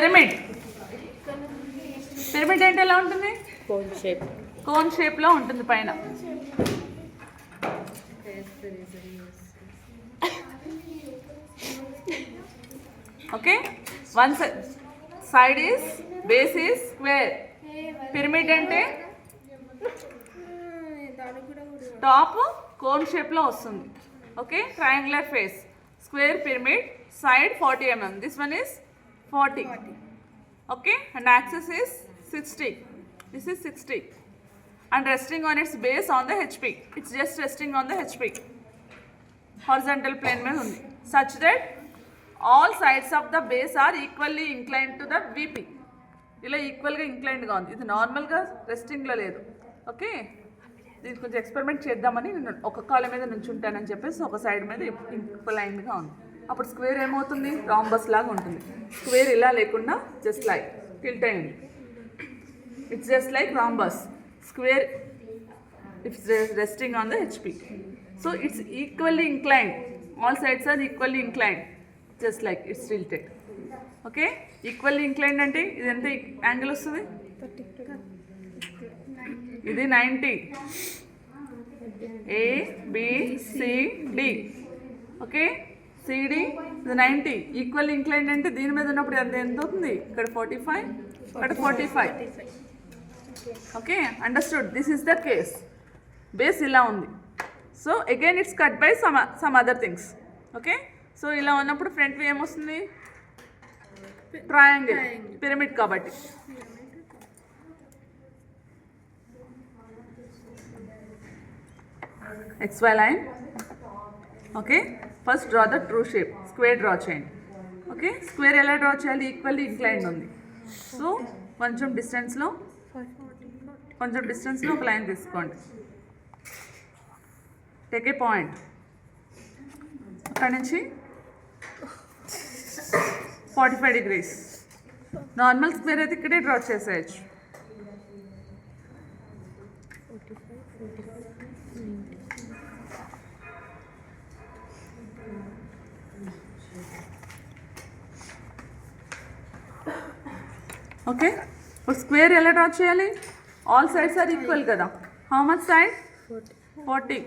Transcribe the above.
Pyramid. Pyramid అంటే ఎలా ఉంటుంది? కోన్ షేప్లో ఉంటుంది పైన. Okay, one side is base is square. Pyramid అంటే టాప్ కోన్ షేప్లో వస్తుంది. Okay, triangular face, square pyramid, side 40 mm. This one is 40. Okay, and axis is 60. This is 60 and resting on its base on the HP. It's just resting on the HP. Horizontal plane mein undi, such that all sides of the base are equally inclined to the VP. ఇలా ఈక్వల్గా ఇంక్లైన్డ్గా ఉంది. ఇది నార్మల్గా రెస్టింగ్లో లేదు. Okay, దీనికి కొంచెం experiment చేద్దామని నేను ఒక కాళ్ళ మీద నుంచుంటానని చెప్పేసి ఒక సైడ్ మీద ఇంక్లైన్డ్గా ఉంది. అప్పుడు స్క్వేర్ ఏమవుతుంది? రాంబస్ లాగా ఉంటుంది. స్క్వేర్ ఇలా లేకుండా జస్ట్ లైక్ టిల్ట్ అయింది. It's just like rhombus. Square it's resting on the HP. So it's equally inclined. All sides are equally inclined, just like it's tilted. Okay, equally inclined అంటే ఇది ఎంత angle వస్తుంది? ఇది 90. ABCD. Okay, CD ఇది 90. Equal inclined అంటే దీని మీద ఉన్నప్పుడు ఎంత అవుతుంది? ఇక్కడ 45, ఇక్కడ 45. Okay, understood. This is the case. Base ఇలా ఉంది. So again it's cut by some other things. Okay, so ఇలా ఉన్నప్పుడు ఫ్రంట్ వ్యూ ఏమొస్తుంది? ట్రయాంగిల్, పిరమిడ్ కాబట్టి. XY line. Okay, first draw the true shape. Square draw చేయండి. Okay, square ఎలా draw చేయాలి? Equally inclined ఉంది. సో కొంచెం డిస్టెన్స్లో ఒక లైన్ తీసుకోండి. Take a point. అక్కడి నుంచి 45 degrees. నార్మల్ స్క్వేర్ అయితే ఇక్కడే డ్రా చేసేయచ్చు. ఓకే, ఇప్పుడు స్క్వేర్ ఎలా డ్రా చేయాలి? ఆల్ సైడ్స్ ఆర్ ఈక్వల్ కదా. How much side? 40.